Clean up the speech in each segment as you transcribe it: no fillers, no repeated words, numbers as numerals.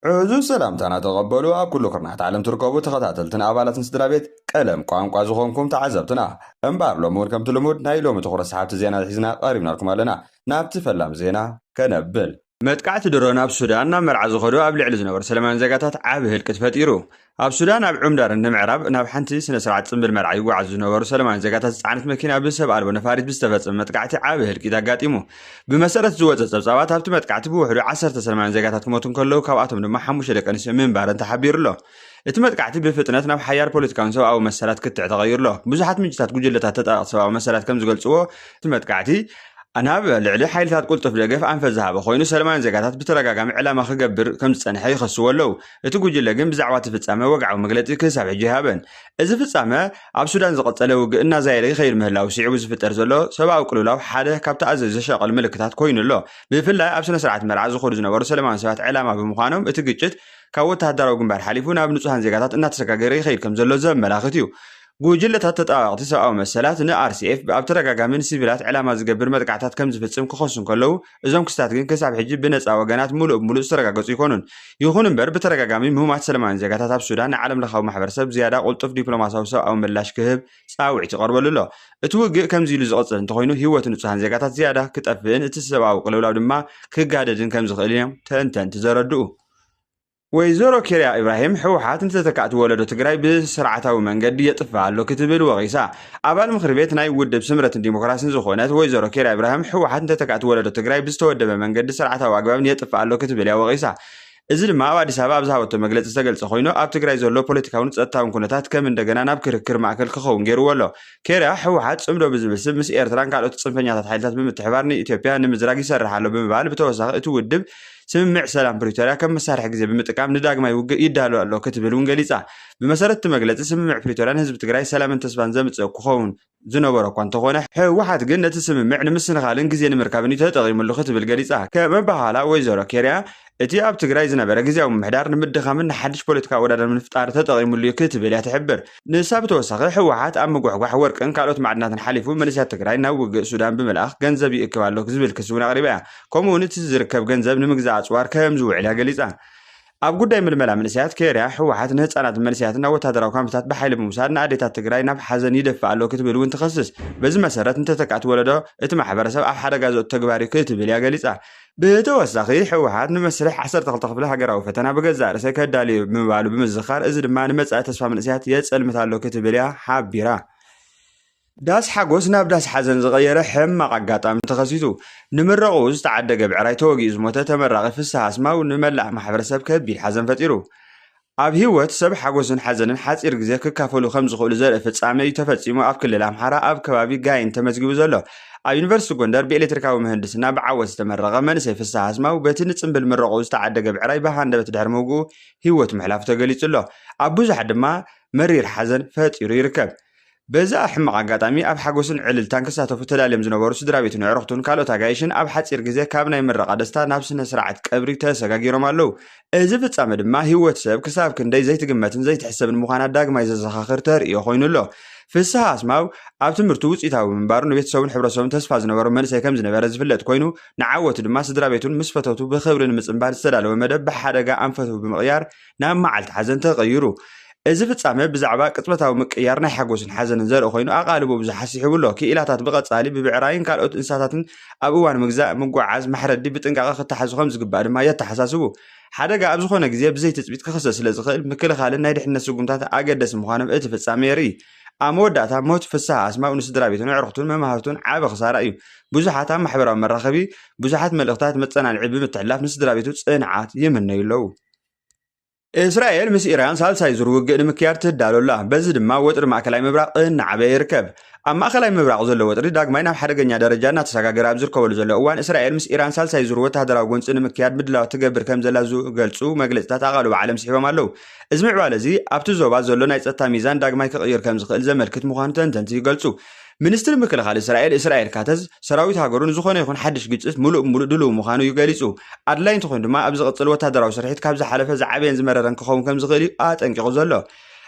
عزو سلامتنا تقبلوا كل كرنات عالم تركبوا تخطاتلتنا أبالات سدرابيت قلم قوانقوا زخونكم تعذبتنا انبار لومور كم تلمود نايلوم تخرج سحابت زينا الحزنا قريبنا لكم لنا نابت فلام زينا كنبل متقعت درون اب سودان مرعى زخدو اب لعل زنبر سلمان زغاتات عابه الكت فطيرو اب سودان اب عمدار نمعراب ناب حنتي سنه سرعت صمبل مرعى يوعز زنبر سلمان زغاتات صعنت مكينه بسب البو نفاريت بستفصم متقعت عابه الكت اغاطيمو بمسرت زوجه صبصابات ابت متقعت بوحدو 10 سلمان زغاتات كموتن كلو كاباتهم دما حموش دقنس من بارن تحبير له اتمتقعت بفطنت ناب حيار بوليتيكان سو او مسالات كتع تغير له بزحات منجتات جوجلتات تطاقصوا او مسالات كم زغلصو اتمتقعتي أنا لعلي حيلتات قلت في لقف عن فزها خوينو سلمان زغاتات بترغاغام علامه خغبر كم صنحي خصولو اتغوجي لغن بزعوات فصامه وقعو مغلطي كساب حجهابن اذا فصامه اب سودان زقصله وقنا زايري خير مهلاو سيعو زفطر زلو سباو قلولاو حاده كابت عزز شقل ملكتات كوينلو بفلا اب سنه سرعت مرعى زخور زنبر سلمان سبات علامه بمخانم اتغجت كاو تهدراو غنبار حليفون اب نصحان زغاتات ان تسكاغري خير كم زلو زملاختيو ጉጅለታት ተጣዋቅቲ ሰብአዊ መሰላት ንአርሲኤፍ በአብተረጋጋሚን ሲቪላት ዕላማ ዝገብር መጥቃዕታት ከም ዝፍጽም ክኾሱን ከለው እዞም ክስታት ግን ከሳብ ሕጂ ብነፃ ወገናት ሙሉእ ዝተረጋገጹ ይኮኑን ይኹን እምበር በተረጋጋሚ ምህማት ሰላማዊ ዜጋታት ኣብ ሱዳን ንዓለም ለኻዊ ማሕበረሰብ ዝያዳ ቁልጡፍ ዲፕሎማሲያዊ ሰብአዊ ምላሽ ክህብ ጻውዒት ይቐርበሉ ኣሎ እቲ ውግእ ከምዚ ኢሉ ዝቐጽል እንተኾይኑ ህይወት ንጹሃን ዜጋታት ዝያዳ ክጠፍእን እቲ ሰብአዊ ቅልውላው ድማ ክጋደድን ከም ዝኽእል እዮም ተንተንቲ ዘረድኡ ወይዘሮ ኬሪያ ኢብራሂም ሕወሓት እንተተካእት ወለዶ ትግራይ ብስርዓታዊ መንገዲ የጥፋሉ ክትብል ወቂሳ አባል ምክር ቤት ናይ ውድብ ስምረትን ዲሞክራሲን ዝኾነት ወይዘሮ ኬሪያ ኢብራሂም ሕወሓት እንተተካእት ወለዶ ትግራይ ብዝተወደበ መንገዲ ስርዓታዊ አግባብን የጥፋሉ ክትብል ወቂሳ እዚ ድማ ኣብ አዲስ አበባ ብዝሃበቶ መግለፂ ዝተገልጸ ኮይኑ ኣብ ትግራይ ዘሎ ፖለቲካውን ጸጥታውን ኩነታት ከም እንደገና ናብ ክርክር ማእከል ክኸውን ገይርዎ ኣሎ ኬሪያ ሕወሓት ጽምዶ ብዝብል ስም ምስ ኤርትራን ካልኦት ጽንፈኛታት ሓይልታት ብምትሕባር ንኢትዮጵያ ንምዝራግ ይሰርሕ ኣሎ ብምባል ብተወሳኺ እቲ ውድብ سمع سلام بريتوريا كم مسارح جزء بمتقام نداق ما يدالو الله كتب الونجليزا بمسارة مجلس سمع بريتوريا حزب تجري سلام انتسبان زمت كخون زنبرة كنت خونه واحد قلنا تسمع نمسنا خالن جزء مركبني تغير من اللغة بالجليزا كما بحالا ويزورا كيريا اتي اب تجري زنبرة جزء ومحدار نمدخ من حدش بوليتيكا ولا من فطار تغير من اللي كتب اللي تحبر نسابت وساق واحد ام جوح ورك ان قالت معدنات حليفو من تجري نوج السودان بملاخ جنزب يكبالو كذب الكسونا غريبه كومونيتي زركب جنزب نمجز أصوار كم زوج على جليزة. أبغى دايما الملأ من سيات كيريا حوحات نهت أنا من سياتنا وتهدروا كم تات بحيل بمساعدة عدة تجري نب حزن يدفع له كتب الوين تخصص بس مسارات أنت تكعت ولده اتمح برسا أحد جزء التجاري كتب لي جليزة بتوسخي حوحات نمسرح حسر تغلط بلها جرا وفتنا بجزء رسك دالي بمبالو بمزخار إذا ما نمسأ تسمع من سيات يسأل مثال له كتب لي حبيرة داس حقوس نابداس حزن صغيره حمق عقاطام تخصيصو نمرقوز تعدى بعراي توغي زموته تمرق في الساسماو نملع محبرسب كبير حزن فطيرو اب هيوت سب حقوسن حزنن حصير غزي ككافلو خمس خول زرع فصامي تفصيمو اب كلل امحرا اب كبابي غاين تمزغبو زلو اب يونيفرسيتي غوندر بإلكتريكاو مهندسنا بعوز تمرقه منسي في الساسماو بتنصم بالمرقوز تعدى بعراي بهانده بتدحرموغو هيوت محلاف تغليصلو اب بزح دما مرير حزن فطيرو يركب بزا حمق عقاطامي اب حقوسن علل تانكساتو فتلالم زنبرو سدراويتن عرختون كالو تاغايشن اب حصير غزي كابناي مرقا دستا نابسن سرعت قبري تسغاغيرم الله ازي فصام دما هيوت سب كساب كندي زيت گمتن زيت حسبن مخانا داغماي ززخاخر تريو خوينلو فسها اسماو اب تمرتو وصيتاو منبارن بيت سوون حبرسوم تسفا زنبرو منسي كم زنبر زفلت كوينو نعوت دما سدراويتن مسفتوتو بخبرن مصنبار سدالو مدب بحدغا انفتو بمقيار نام معلت حزن تغيرو إذا فتصامه بزعبا قطبتاو مقيارنا حقوسن حزن زرق خوينو أقالبو بزحسيحو له كي إلاتات بقصالي ببعراين كالوت إنساتاتن أبوان مجزاء مقعاز محردي بتنقاقا خطحازو خمس قبار ما يتحساسبو حدقا أبزو خونا جزيه بزي تثبيت كخصص لزخيل مكل خالن نايدح الناس وقمتات أقدس مخانم إذا فتصامه يري أموداتا موت فسها أسماء ونسدرابيتون عرقتون ممهارتون عاب خسارة أيو بزحاتا محبرا مرخبي بزحات ملغتات متصنع العلب متحلاف نسدرابيتون صنعات يمن يلو إسرائيل مس إيران سالساي زور وجه نمكيار تدالو الله بس دما وتر معكلاي مبرق نعبي يركب أما خلاي مبرق زلوا وتر داق ما ينام حرق نيا درجة ناتساقا قراب زر كول زلوا وان إسرائيل مس إيران سالساي زور وتهدر وجنس نمكيار بدلا تجبر كم زلازو جلسو مجلس تتعالوا بعالم سحبه مالو اسمع والزي أبتو زوبا زلوا نايت التميزان داق ما يغير كم زخل زملكت مخانتن تنتي جلسو منستر مكلخال إسرائيل كاتز سراويت هاجرون زخونه يكون حدش جيتس ملو دلو مخانو يجلسو أدلاين تخون دما أبز قتل وتهدر وسرحت كابز حلفة زعبين زمررن كخون كم زغلي أنكي زلوا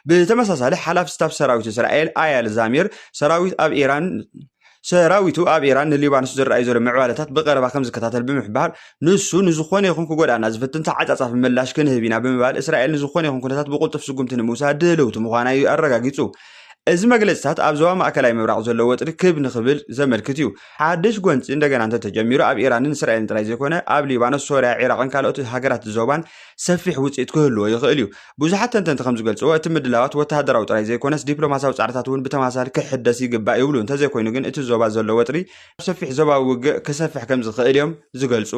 بتمساسالي حلف ستاف سراويت إسرائيل آيال زامير سراويت أب إيران ሰራዊቱ ኣብ ኢራን ንሊባኖስ ዝረኣዩ ዘሎ ምዕባለታት ብቀረባ ከም ዝከታተል ብምሕባር ንሱ ንዝኾነ ይኹን ክጎዳና ዝፍትን ተዓጻጻፊ ምላሽ ክንህብ ኢና ብምባል እስራኤል ንዝኾነ ይኹን ኩነታት ብቁልጡፍ ስጉምቲ ንምውሳድ ድልውቲ ምዃና እዩ ኣረጋጊጹ። እዚ መግለጽታት ኣብ ዞባ ማእከላይ ምብራቕ ዘሎ ወጥሪ ክብ ንኽብል ዘመልክት እዩ። ሓድሽ ጎንፂ እንደገና እንተተጀሚሩ ኣብ ኢራንን እስራኤልን ጥራይ ዘይኮነ ኣብ ሊባኖስ፣ ሶርያ፣ ኢራቅን ካልኦት ሃገራት ዞባን ሰፊሕ ውፅኢት ክህልዎ ይኽእል እዩ። ብዙሓት ተንተንቲ ከም ዝገልጽዎ እቲ ምድላዋት ወተሃደራዊ ጥራይ ዘይኮነስ ዲፕሎማሲያዊ ጻዕርታት እውን ብተመሳሳሊ ክሕደስ ይግባእ ይብሉ። እንተዘይኮይኑ ግን እቲ ዞባ ዘሎ ወጥሪ ሰፊሕ ዞባዊ ውግእ ክሰፍሕ ከም ዝኽእል እዮም ዝገልጹ።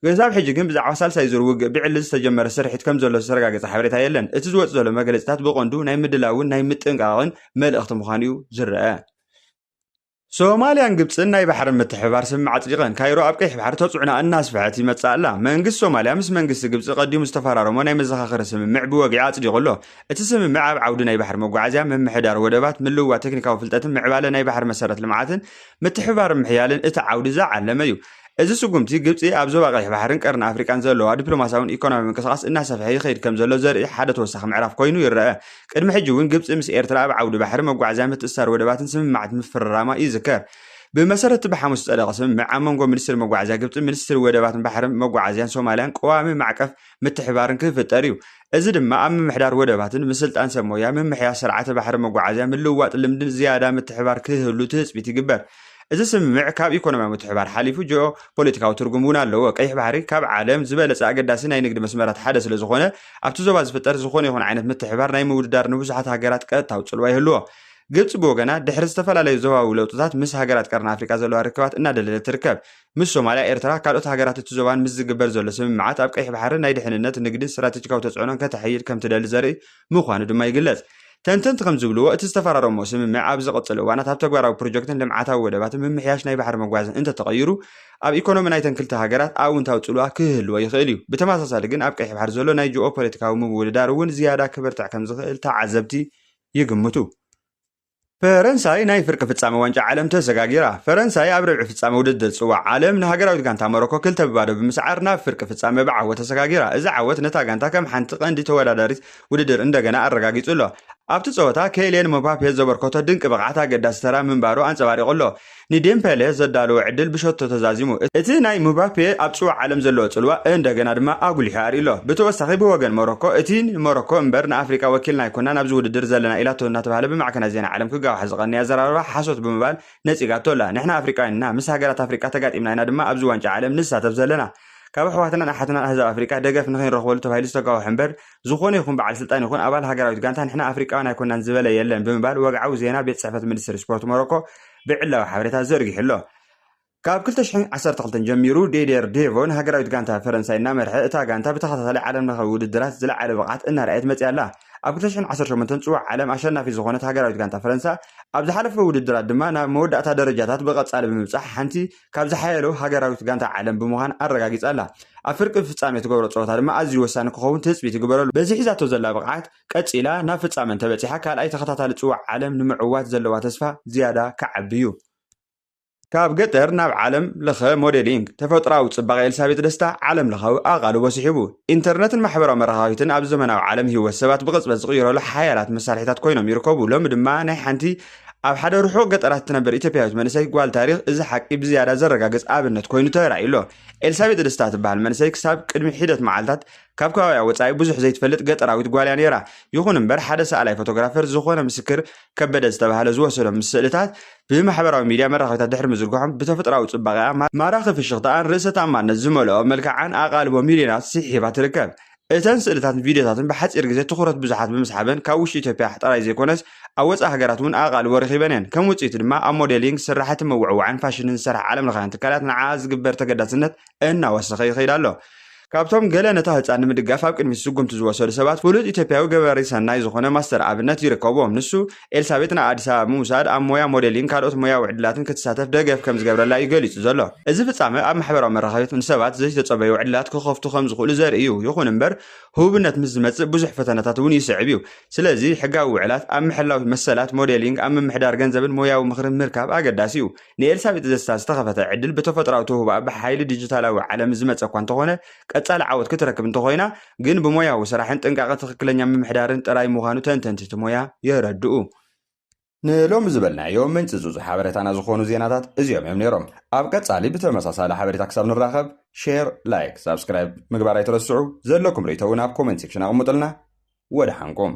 ገንዘብ ሕጂ ግን ብዛዕባ ሳልሳይ ዙር ውግእ ብዕሊ ዝተጀመረ ስርሒት ከም ዘሎ ዝተረጋገፀ ሓበሬታ የለን። እቲ ዝወጽእ ዘሎ መግለጽታት ብቐንዱ ናይ ምድላውን ናይ ምጥንቃቕን መልእኽቲ ምዃኑ እዩ ዝረአ። ሶማልያን ግብፅን ናይ ባሕርን ምትሕብባር ስምምዕ ኣጽዲቐን ካይሮ ኣብ ቀይሕ ባሕሪ ተጽዕና እናስፍሐት ይመጽእ ኣላ። መንግስቲ ሶማልያ ምስ መንግስቲ ግብፂ ቀዲሙ ዝተፈራረሞ ናይ መዘኻኸሪ ስምምዕ ብወግዒ ኣጽዲቑ ኣሎ። እቲ ስምምዕ ኣብ ዓውዲ ናይ ባሕሪ መጓዓዝያ፣ ምምሕዳር ወደባት፣ ምልውዋጥ ቴክኒካዊ ፍልጠትን ምዕባለ ናይ ባሕሪ መሰረት ልምዓትን ምትሕብባር ምሕያልን እቲ ዓውዲ ዝዓለመ እዩ። እዚ ስጉምቲ ግብፂ ኣብ ዞባ ቀይሕ ባሕርን ቀርኒ ኣፍሪቃን ዘለዋ ዲፕሎማስያውን ኢኮኖሚያዊ ምንቅስቓስ እናሰፍሐ ይኸይድ ከም ዘሎ ዘርኢ ሓደ ተወሳኺ ምዕራፍ ኮይኑ ይረአ። ቅድሚ ሕጂ እውን ግብፂ ምስ ኤርትራ ኣብ ዓውዲ ባሕሪ መጓዓዝያ፣ ምትእስሳር ወደባትን ስምምዓት ምፍርራማ ይዝከር። ብመሰረት ብሓሙስ ዝጸደቐ ስምምዕ ኣብ መንጎ ሚኒስትሪ መጓዓዝያ ግብፂ፣ ሚኒስትሪ ወደባትን ባሕሪ መጓዓዝያን ሶማልያን ቀዋሚ ማዕቀፍ ምትሕብባርን ክፍጠር እዩ። እዚ ድማ ኣብ ምምሕዳር ወደባትን ምስልጣን ሰብ ሞያ፣ ምምሕያሽ ስርዓተ ባሕሪ መጓዓዝያ፣ ምልውዋጥ ልምድን ዝያዳ ምትሕብባር ክህሉ ትህፅቢት ይግበር። እዚ ስምምዕ ካብ ኢኮኖሚያዊ ምትሕብባር ሓሊፉ ጂኦ ፖለቲካዊ ትርጉም እውን ኣለዎ። ቀይሕ ባሕሪ ካብ ዓለም ዝበለፀ ኣገዳሲ ናይ ንግዲ መስመራት ሓደ ስለ ዝኾነ ኣብቲ ዞባ ዝፍጠር ዝኾነ ይኹን ዓይነት ምትሕብባር ናይ ምውድዳር ንብዙሓት ሃገራት ቀጥታዊ ጽልዋ ይህልዎ። ግብፂ ብወገና ድሕሪ ዝተፈላለዩ ዞባዊ ለውጥታት ምስ ሃገራት ቀርኒ ኣፍሪቃ ዘለዋ ርክባት እናደለለት ትርከብ። ምስ ሶማልያ፣ ኤርትራ፣ ካልኦት ሃገራት እቲ ዞባን ምስ ዝግበር ዘሎ ስምምዓት ኣብ ቀይሕ ባሕሪ ናይ ድሕንነት ንግድን ስትራቴጂካዊ ተጽዕኖን ከተሕይድ ከም ትደሊ ዘርኢ ምዃኑ ድማ ይግለጽ። ተንተንቲ ከም ዝብልዎ እቲ ዝተፈራረሞ ስምምዕ ኣብ ዝቕጽል እዋናት ኣብ ተግባራዊ ፕሮጀክትን ልምዓታዊ ወደባትን ምምሕያሽ ናይ ባሕሪ መጓዓዝያን እንተተቐይሩ ኣብ ኢኮኖሚ ናይተን ክልተ ሃገራት ኣውንታዊ ጽልዋ ክህልዎ ይኽእል እዩ። ብተመሳሳሊ ግን ኣብ ቀይሕ ባሕሪ ዘሎ ናይ ጂኦ ፖለቲካዊ ምውድዳር እውን ዝያዳ ክበርትዕ ከም ዝኽእል ተዓዘብቲ ይግምቱ። ፈረንሳይ ናይ ፍርቂ ፍጻመ ዋንጫ ዓለም ተሰጋጊራ። ፈረንሳይ ኣብ ረብዒ ፍጻመ ውድድር ጽዋዕ ዓለም ንሃገራዊት ጋንታ ሞሮኮ 2-0 ብምስዓር ናብ ፍርቂ ፍጻመ ብዓወት ተሰጋጊራ። እዚ ዓወት ነታ ጋንታ ከም ሓንቲ ቀንዲ ተወዳዳሪት ውድድር እንደገና ኣረጋጊጹ ኣሎ። ኣብቲ ጸወታ ኬይልያን ምባፔ ዘበርከቶ ድንቂ ብቕዓት ኣገዳሲ ተራ ምንባሩ ኣንጸባሪቑ ኣሎ። ንዴምፔሌ ዘዳለወ ዕድል ብሸቶ ተዛዚሙ። እቲ ናይ ምባፔ ኣብ ጽዋዕ ዓለም ዘለዎ ጽልዋ እንደገና ድማ ኣጉሊሑ ኣርኢሎ። ብተወሳኺ ብወገን ሞሮኮ እቲ ሞሮኮ እምበር ንኣፍሪቃ ወኪልና ኣይኮናን ኣብዚ ውድድር ዘለና ኢላቶ እናተባህለ ብማዕከናት ዜና ዓለም ክጋዋሕ ዝቐንያ ዘራርባ ሓሶት ብምባል ነጺጋቶ ኣላ። ንሕና ኣፍሪቃውያንና ምስ ሃገራት ኣፍሪቃ ተጋጢምና ኢና ድማ ኣብዚ ዋንጫ ዓለም ንሳተፍ ዘለና። ካብ ኣሕዋትናን ኣሓትናን ኣህዛብ ኣፍሪቃ ደገፍ ንኸይንረኽበሉ ተባሂሉ ዝተጋውሕ እምበር ዝኾነ ይኹን በዓል ስልጣን ይኹን ኣባል ሃገራዊት ጋንታ ንሕና ኣፍሪቃውያን ኣይኮናን ዝበለ የለን ብምባል ወግዓዊ ዜና ቤት ጽሕፈት ሚኒስትሪ ስፖርት ሞሮኮ ብዕላዊ ሓበሬታ ዘርጊሑ ኣሎ። ካብ 2012 ጀሚሩ ዴዴር ዴቮን ሃገራዊት ጋንታ ፈረንሳይ እናመርሐ እታ ጋንታ ብተኸታታሊ ዓለም ለኸ ውድድራት ዝለዓለ ብቕዓት እናርአየት መፅያ ኣላ። ኣብ 2018 ጽዋዕ ዓለም ኣሸናፊ ዝኾነት ሃገራዊት ጋንታ ፈረንሳ ኣብ ዝሓለፈ ውድድራት ድማ ናብ መወዳእታ ደረጃታት ብቐጻሊ ብምብጻሕ ሓንቲ ካብ ዝሓየሉ ሃገራዊት ጋንታ ዓለም ብምዃን ኣረጋጊጻ ኣላ። ኣብ ፍርቂ ፍጻሜ ትገብሮ ጸወታ ድማ ኣዝዩ ወሳኒ ክኸውን ትጽቢት ይግበረሉ። በዚ ሒዛቶ ዘላ ብቕዓት ቀጺላ ናብ ፍጻመ እንተበጺሓ ካልኣይ ተኸታታሊ ጽዋዕ ዓለም ንምዕዋት ዘለዋ ተስፋ ዝያዳ ከዓቢ እዩ። ካብ ገጠር ናብ ዓለም ለኸ ሞዴሊንግ ተፈጥራዊ ጽባቐ ኤልሳቤጥ ደስታ ዓለም ለኻዊ ኣቓልቦ ስሒቡ። ኢንተርነትን ማሕበራዊ መራኸቢትን ኣብ ዘመናዊ ዓለም ህይወት ሰባት ብቕጽበት ዝቕይረሉ ሓያላት መሳርሒታት ኮይኖም ይርከቡ። ሎሚ ድማ ናይ ሓንቲ ኣብ ሓደ ርሑቕ ገጠራት ትነብር ኢትዮጵያዊት መንእሰይ ጓል ታሪኽ እዚ ሓቂ ብዝያዳ ዘረጋግጽ ኣብነት ኮይኑ ተራእዩሎ። ኤልሳቤጥ ደስታ ትበሃል መንእሰይ ክሳብ ቅድሚ ሒደት መዓልታት ካብ ከባቢያ ወጻኢ ብዙሕ ዘይትፈልጥ ገጠራዊት ጓል እያ ነይራ። ይኹን እምበር ሓደ ሰኣላይ ፎቶግራፈር ዝኾነ ምስክር ከበደ ዝተባሃለ ዝወሰዶም ምስእልታት ብማሕበራዊ ሚድያ መራኸቢታት ድሕሪ ምዝርግሖም ብተፈጥራዊ ጽባቐኣ ማራኺ ፍሽኽታኣን ርእሰ ተኣማንነት ዝመልኦ መልክዓን ኣቓልቦ ሚልዮናት ስሒባ ትርከብ። እተን ስእልታትን ቪድዮታትን ብሓፂር ግዜ ትኹረት ብዙሓት ብምስሓበን ካብ ውሽጢ ኢትዮጵያ ጥራይ ዘይኮነስ ኣብ ወፃኢ ሃገራት እውን ኣቓልቦ ረኺበን እየን። ከም ውፅኢት ድማ ኣብ ሞዴሊንግ፣ ስራሕቲ ምውዕዋዕን ፋሽንን ዝሰርሕ ዓለም ለኻውያን ትካላት ንዓኣ ዝግበር ተገዳስነት እናወሰኸ ይኸይድ ኣሎ። ካብቶም ገለ ነታ ህፃን ንምድጋፍ ኣብ ቅድሚት ስጉምቲ ዝወሰዱ ሰባት ፍሉጥ ኢትዮጵያዊ ገበሪ ሰናይ ዝኾነ ማስተር ኣብነት ይርከቦም። ንሱ ኤልሳቤጥ ናብ ኣዲስ ኣበባ ምውሳድ ኣብ ሞያ ሞዴሊንግ ካልኦት ሞያዊ ዕድላትን ክትሳተፍ ደገፍ ከም ዝገብረላ እዩ ገሊጹ ዘሎ። እዚ ፍጻመ ኣብ ማሕበራዊ መራኸቢት ንሰባት ዘይተጸበዩ ዕድላት ክኸፍቱ ከም ዝኽእሉ ዘርኢ እዩ። ይኹን እምበር ህቡብነት ምስ ዝመጽእ ብዙሕ ፈተነታት እውን ይስዕብ እዩ። ስለዚ ሕጋዊ ውዕላት ኣብ ምሕላው መሰላት ሞዴሊንግ ኣብ ምምሕዳር ገንዘብን ሞያዊ ምኽርን ምርካብ ኣገዳሲ እዩ። ንኤልሳቤጥ ደስታ ዝተኸፈተ ዕድል ብተፈጥራዊ ትውህባ ብሓይሊ ዲጂታላዊ ዓለም ዝመጸ እኳ እንተኾነ ቀጻሊ ዓወት ክትረክብ እንተኾይና ግን ብሞያዊ ስራሕን ጥንቃቐ ትኽክለኛ ምምሕዳርን ጥራይ ምዃኑ ተንተንቲ እቲ ሞያ የረድኡ። ንሎም ዝበልናዮም ምንጭ ዝፁ ሓበሬታና ዝኾኑ ዜናታት እዚኦም እዮም ነይሮም። ኣብ ቀጻሊ ብተመሳሳሊ ሓበሬታ ክሳብ ንራኸብ ሼር፣ ላይክ፣ ሳብስክራይብ ምግባር ኣይትረስዑ። ዘለኩም ርእቶ እውን ኣብ ኮሜንት ሴክሽን ኣቕምጡልና። ወደ ሓንኩም